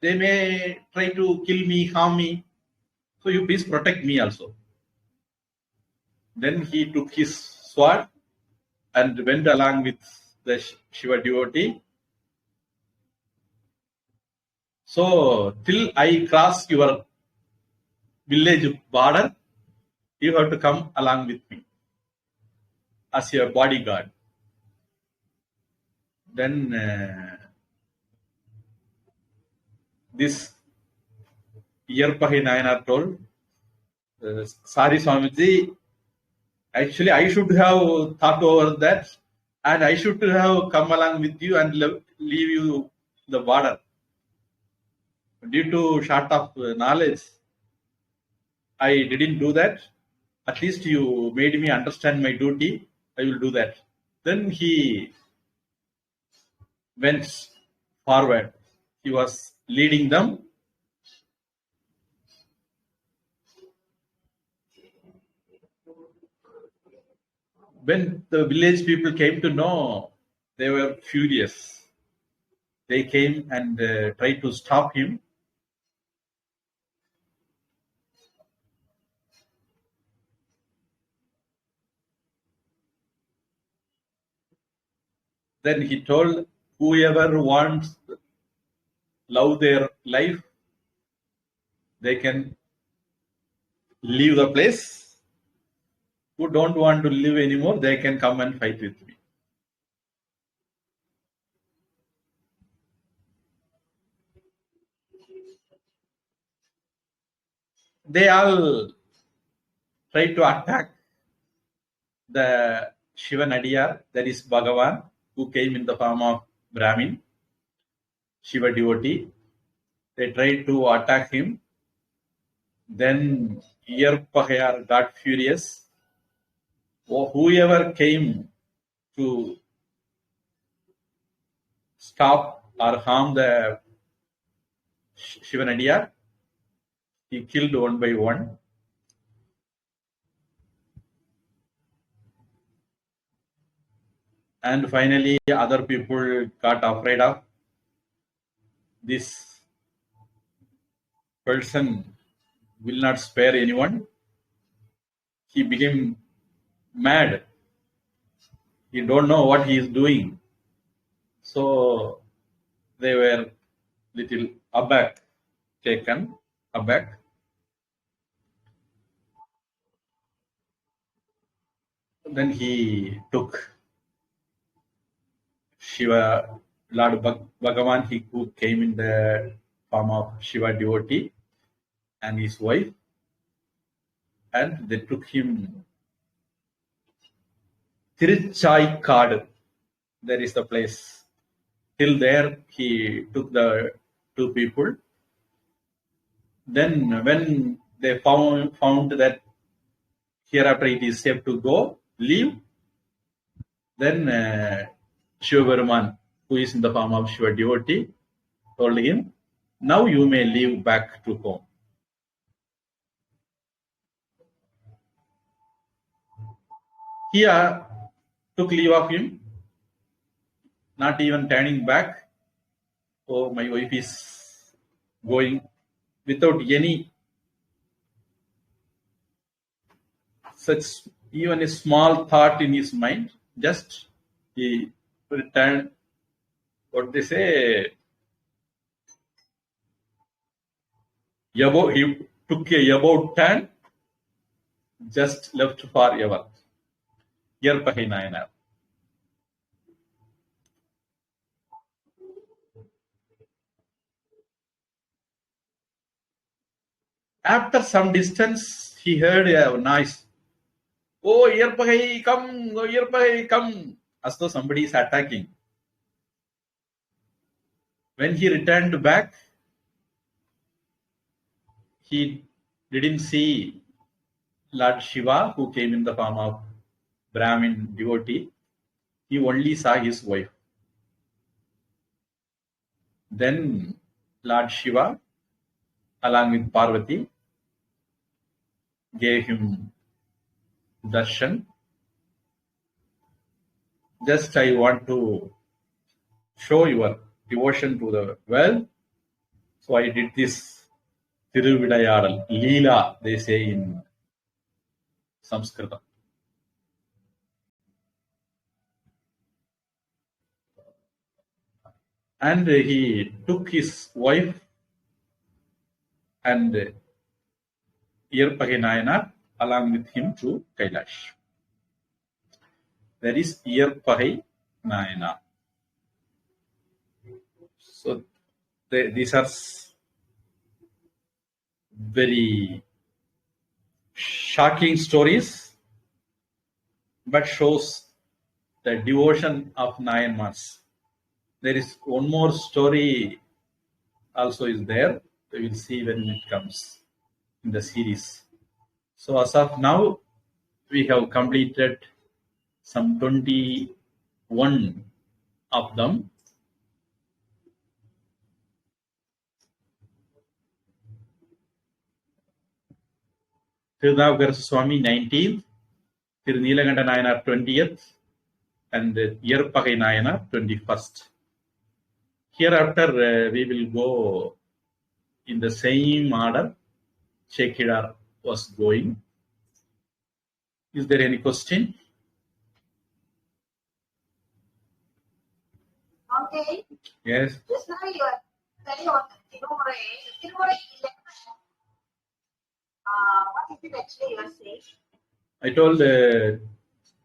they may try to kill me, harm me. So you please protect me also. Then he took his sword and went along with the Shiva devotee. So till I cross your village border, you have to come along with me as your bodyguard. Then this Iyarpahi Nayanar told, sorry Swamiji, actually I should have thought over that and I should have come along with you and leave you the border. Due to short of knowledge, I didn't do that. At least you made me understand my duty. I will do that. Then he went forward. He was leading them. When the village people came to know, they were furious. They came and tried to stop him. Then he told, whoever wants love their life, they can leave the place. Who don't want to live anymore, they can come and fight with me. They all tried to attack the Shivanadiyar, that is Bhagavan, who came in the form of Brahmin, Shiva devotee. They tried to attack him. Then Iyarpahayar got furious. Whoever came to stop or harm the Shivanadiyar, he killed one by one. And finally, other people got afraid of this person will not spare anyone. He became mad. He don't know what he is doing. So they were little taken aback. Then he took Shiva, Lord Bhagavan, who came in the form of Shiva devotee and his wife, and they took him Tiruchaikad. There is the place. Till there, he took the two people Then when they found that hereafter it is safe to go, leave, then Shivaperuman, who is in the form of Shiva devotee, told him, now you may leave back to home. He took leave of him, not even turning back. Oh, my wife is going, without any such even a small thought in his mind. Just he returned, what they say, he took a about turn, just left forever. Yerpahi Nayanar. After some distance, he heard a noise. Oh, Yerpahi, come! Oh, Yerpahi, come! As though somebody is attacking. When he returned back, he didn't see Lord Shiva, who came in the form of Brahmin devotee. He only saw his wife. Then Lord Shiva, along with Parvati, gave him darshan. Just I want to show your devotion to the world. So I did this Tiruvidayadal, Leela, they say in Sanskrit. And he took his wife and Yerpahi Nayanar along with him to Kailash. That is Yerpahi Nayanar. So these are very shocking stories, but shows the devotion of Nayanmars. There is one more story also is there. We will see when it comes in the series. So as of now, we have completed some 21 of them. Tirunavukara Swami 19th, Tirunilakanta Nayanar 20th, and Yerpahi Nayanar 21st. Hereafter, we will go in the same order Chekidar was going. Is there any question? Okay. Yes. Just now you are telling about Tirumurai 11. What is it actually you are saying? I told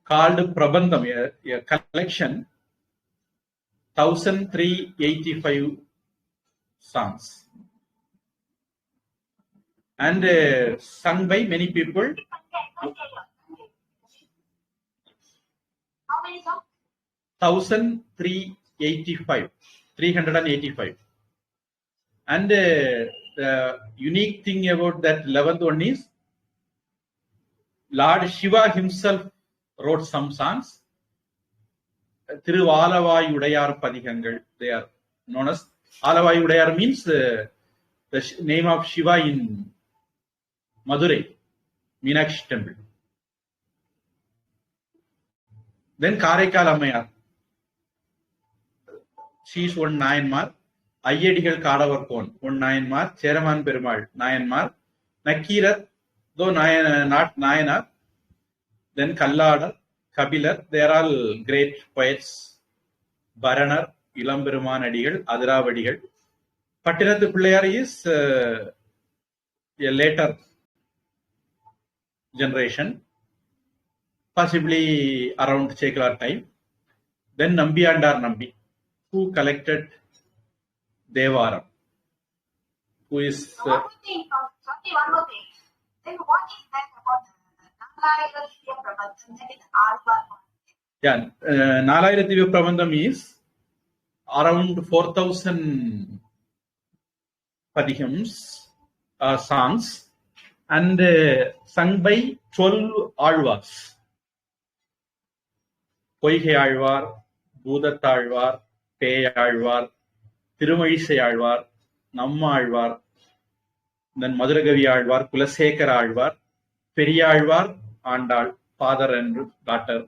called Prabandham, a collection, 1385 songs, and sung by many people. How many songs? 385. And the unique thing about that 11th one is Lord Shiva himself wrote some songs. Thiruvalavayudayar Padigangal, they are known as. Alavayudayar means the name of Shiva in Madurai, Meenakshi temple. Then Karaikal Ammayar. She is one Nayanmar. Ayyadigal Kadavarkon, one Nayanmar. Cheraman Perumal, Nayanmar. Nakirat, though not Nayanar. Then Kalladar, Kabilar, they are all great poets. Baranar, Ilam Peruman Adigal, Adravadigal. Pattinath Pillayar is a later generation, possibly around Cheklar time. Then Nambi Andar Nambi, who collected Devaram, who is. One more thing. Then what is that about Nalayagadivya Prabandham? That is Alvar. Yeah, Nalayagadivya Prabandham is around 4,000 padihams songs and sung by 12 Alvars. Poigai Alvar, Bhoothathalvar, Peyalvar, Thirumazhisai Alvar, Nammalvar, then Madhurakavi Alvar, Kulasekara Alvar, Periyazhwar, Andal, father and daughter,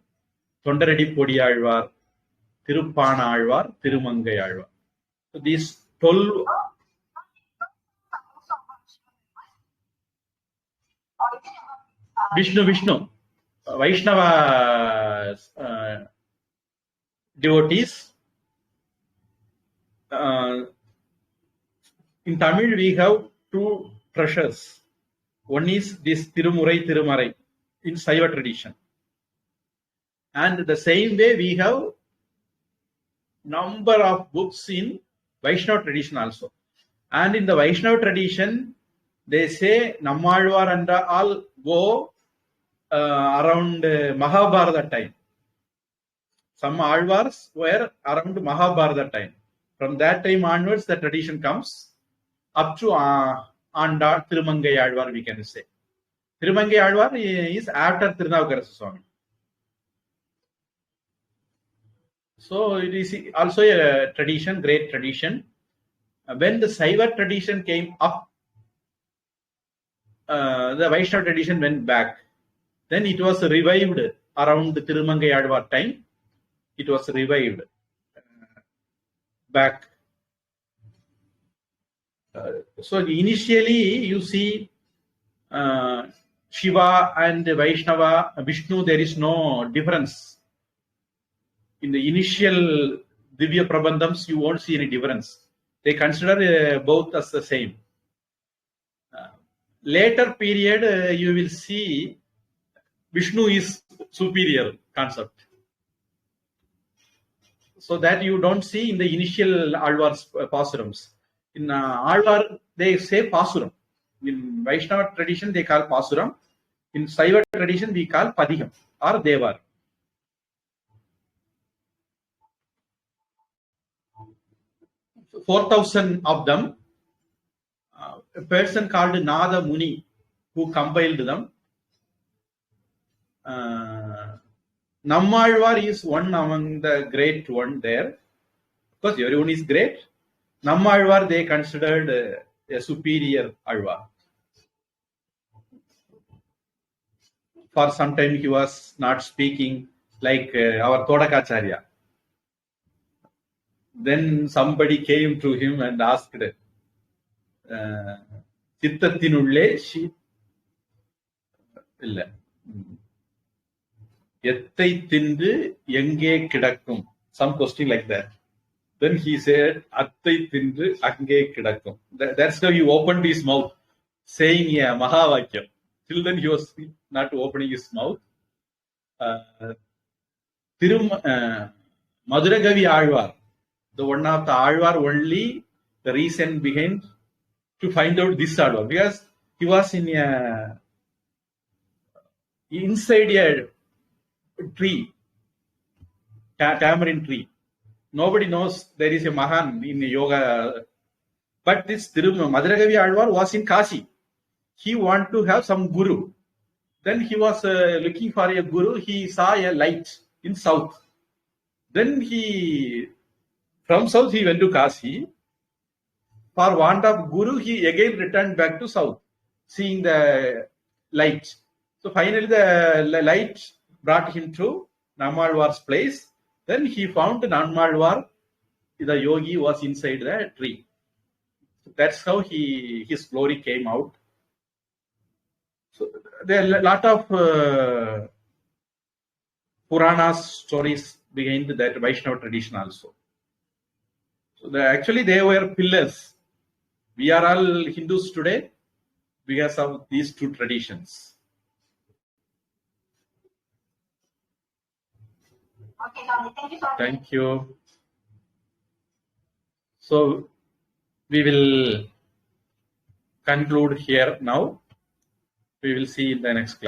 தொண்டரடி Podiyazhwar, Thiruppana Alvar, Thirumangai Alvar. So these 12 Vishnu, Vaishnava devotees. In Tamil, we have two treasures. One is this Tirumarai in Saiva tradition. And the same way, we have number of books in Vaishnava tradition also. And in the Vaishnava tradition, they say Nammalvar and all go around Mahabharata time. Some Alvars were around Mahabharata time. From that time onwards, the tradition comes up to Anda Thirumangai Alvar, we can say. Thirumangai Alvar is after Tirunavukarasa Swami. So it is also a tradition, great tradition. When the Saiva tradition came up, the Vaishnava tradition went back. Then it was revived around the Thirumangai Alvar time. It was revived back. So initially, you see Shiva and Vaishnava, Vishnu, there is no difference. In the initial Divya Prabandhams, you won't see any difference. They consider both as the same. Later period, you will see Vishnu is superior concept. So that you don't see in the initial Alvar's Pasurams. In Alvar, they say Pasuram. In Vaishnava tradition, they call Pasuram. In Saiva tradition, we call Padiham or Devar. So 4,000 of them, a person called Nada Muni, who compiled them. Nammalvar is one among the great one there. Of course, everyone is great. Nammalvar, they considered a superior Alvar. For some time, he was not speaking like our Todakacharya. Then somebody came to him and asked, Chittathtinulle illa. Ettai tindu enge kidakkum. Some question like that. Then he said, Attai tindu ange kidakkum. That's how he opened his mouth, saying a Mahavakyam. Till then he was not opening his mouth. Maduragavi Alvar, the one of the Alvar only, the reason behind to find out this Alvar, because he was inside a tree, tamarind tree. Nobody knows there is a Mahan in yoga. But this Maduragavi Alvar was in Kashi. He wanted to have some guru. Then he was looking for a guru. He saw a light in south. Then from south he went to Kashi. For want of guru, he again returned back to south, seeing the light. So finally the light brought him to Nammalvar's place. Then he found Nammalvar, the yogi, was inside the tree. That's how his glory came out. So there are a lot of Puranas stories behind that Vaishnava tradition also. So actually they were pillars. We are all Hindus today because of these two traditions. Okay, Swami. Thank you, Swami. Thank you. So we will conclude here now. We will see in the next class.